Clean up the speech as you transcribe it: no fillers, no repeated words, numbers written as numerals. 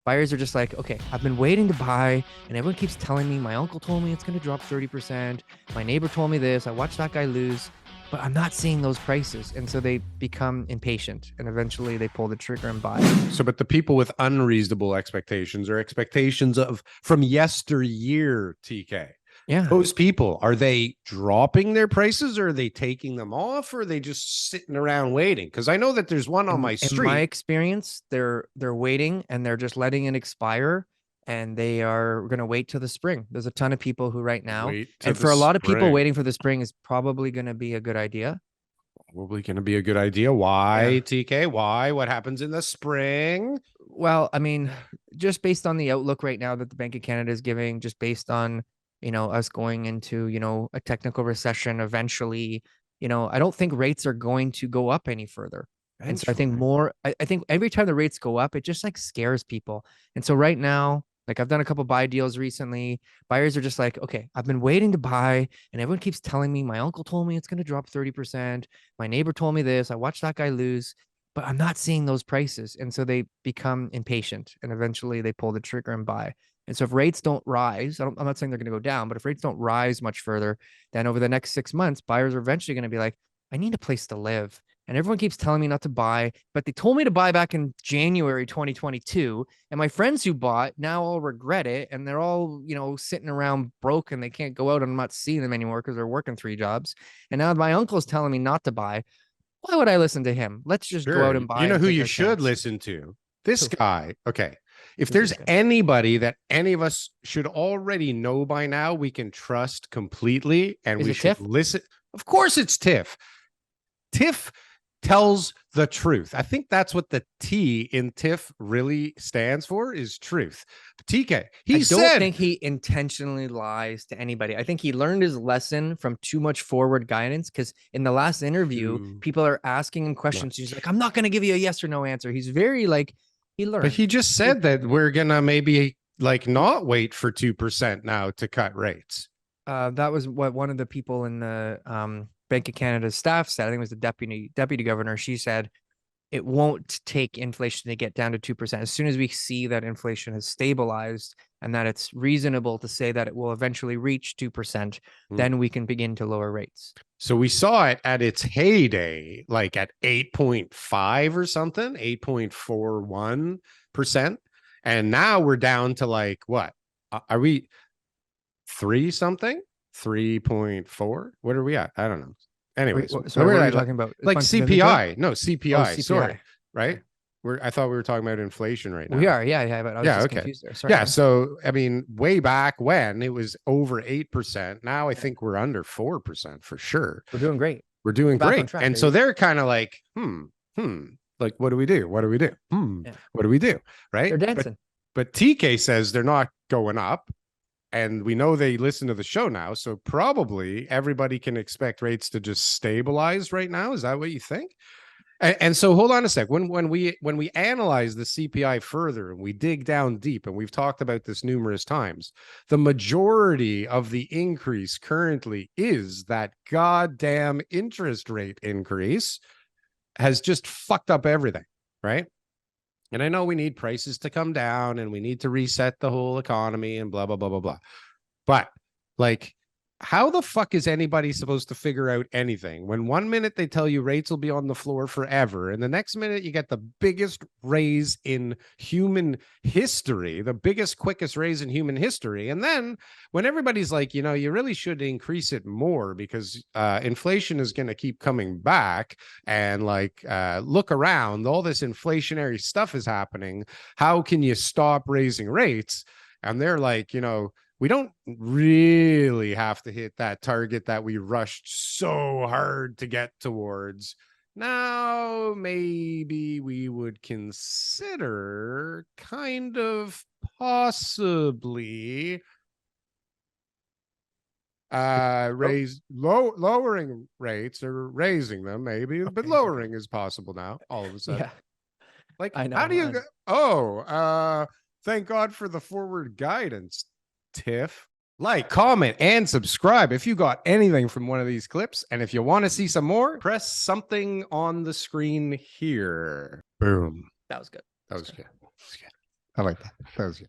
Buyers are just like, okay, I've been waiting to buy, and everyone keeps telling me, my uncle told me it's going to drop 30%. My neighbor told me this. I watched that guy lose, but I'm not seeing those prices. And so they become impatient, and eventually they pull the trigger and buy. So, but the people with unreasonable expectations or expectations of from yesteryear, TK, Yeah. those people, are they dropping their prices, or are they taking them off, or are they just sitting around waiting? Because I know that there's one on my In my street. experience, they're waiting, and they're just letting it expire, and they are going to wait till the spring. There's a ton of people who right now, Wait to and the for a lot of people, spring. waiting for the spring is probably going to be a good idea. Probably going to be a good idea. Why, TK? Why? What happens in the spring? Well, I mean, just based on the outlook right now that the Bank of Canada is giving, just based on, us going into, a technical recession eventually, I don't think rates are going to go up any further. And so I think I think every time the rates go up, it just like scares people. And so right now, like I've done a couple buy deals recently. Buyers are just like, okay, I've been waiting to buy, and everyone keeps telling me, my uncle told me it's going to drop 30%. My neighbor told me this. I watched that guy lose, but I'm not seeing those prices. And so they become impatient, and eventually they pull the trigger and buy. And so if rates don't rise, I'm not saying they're going to go down, but if rates don't rise much further, then over the next 6 months, buyers are eventually going to be like, I need a place to live. And everyone keeps telling me not to buy, but they told me to buy back in January 2022. And my friends who bought now all regret it. And they're all, sitting around broke, and they can't go out, and I'm not seeing them anymore because they're working 3 jobs. And now my uncle's telling me not to buy. Why would I listen to him? Let's just go out and buy. You know and who take you our should chance. listen to? This Who? guy. Okay. If Who's there's this guy? anybody that any of us should already know by now, we can trust completely, and Is we it should Tiff? listen. Of course, it's Tiff. Tiff tells the truth. I think that's what the T in Tiff really stands for, is truth. TK, I he don't said, think he intentionally lies to anybody. I think he learned his lesson from too much forward guidance, because in the last interview, too people are asking him questions. He's like, I'm not going to give you a yes or no answer. He's very like, he but learned. he just said that we're gonna maybe like not wait for 2% now to cut rates. That was what one of the people in the Bank of Canada staff said. I think it was the deputy governor. She said, it won't take inflation to get down to 2%. As soon as we see that inflation has stabilized and that it's reasonable to say that it will eventually reach 2%, then we can begin to lower rates. So we saw it at its heyday, like at 8.5 or something, 8.41%. And now we're down to like what? Are we 3 something? 3.4? What are we at? I don't know. Anyways, Sorry, what are you talking about? like CPI. No, CPI. Oh, CPI. Sorry. Right? I thought we were talking about inflation right now. We are, yeah, but I was just confused there. Sorry. Yeah, so I mean, way back when it was over 8%. Now I think we're under 4% for sure. We're doing great. We're doing great. Track, and baby. So they're kind of like, like, what do we do? What do we do? What do we do? Right? They're dancing. But TK says they're not going up. And we know they listen to the show now. So probably everybody can expect rates to just stabilize right now. Is that what you think? And so hold on a sec. When we analyze the CPI further and we dig down deep, and we've talked about this numerous times, the majority of the increase currently is that goddamn interest rate increase has just fucked up everything, right? And I know we need prices to come down and we need to reset the whole economy and blah, blah, blah, blah, blah. But like, how the fuck is anybody supposed to figure out anything when 1 minute they tell you rates will be on the floor forever, and the next minute you get the biggest raise in human history, the biggest, quickest raise in human history. And then when everybody's like, you really should increase it more because inflation is going to keep coming back, and like, look around, all this inflationary stuff is happening. How can you stop raising rates? And they're like, we don't really have to hit that target that we rushed so hard to get towards. Now, maybe we would consider kind of possibly lowering rates, or raising them maybe, but lowering is possible now all of a sudden. Yeah. Like, I know. How do you go? Thank God for the forward guidance, Tiff. Like, comment, and subscribe if you got anything from one of these clips. And if you want to see some more, press something on the screen here. Boom. That was good. That was good. I like that. That was good.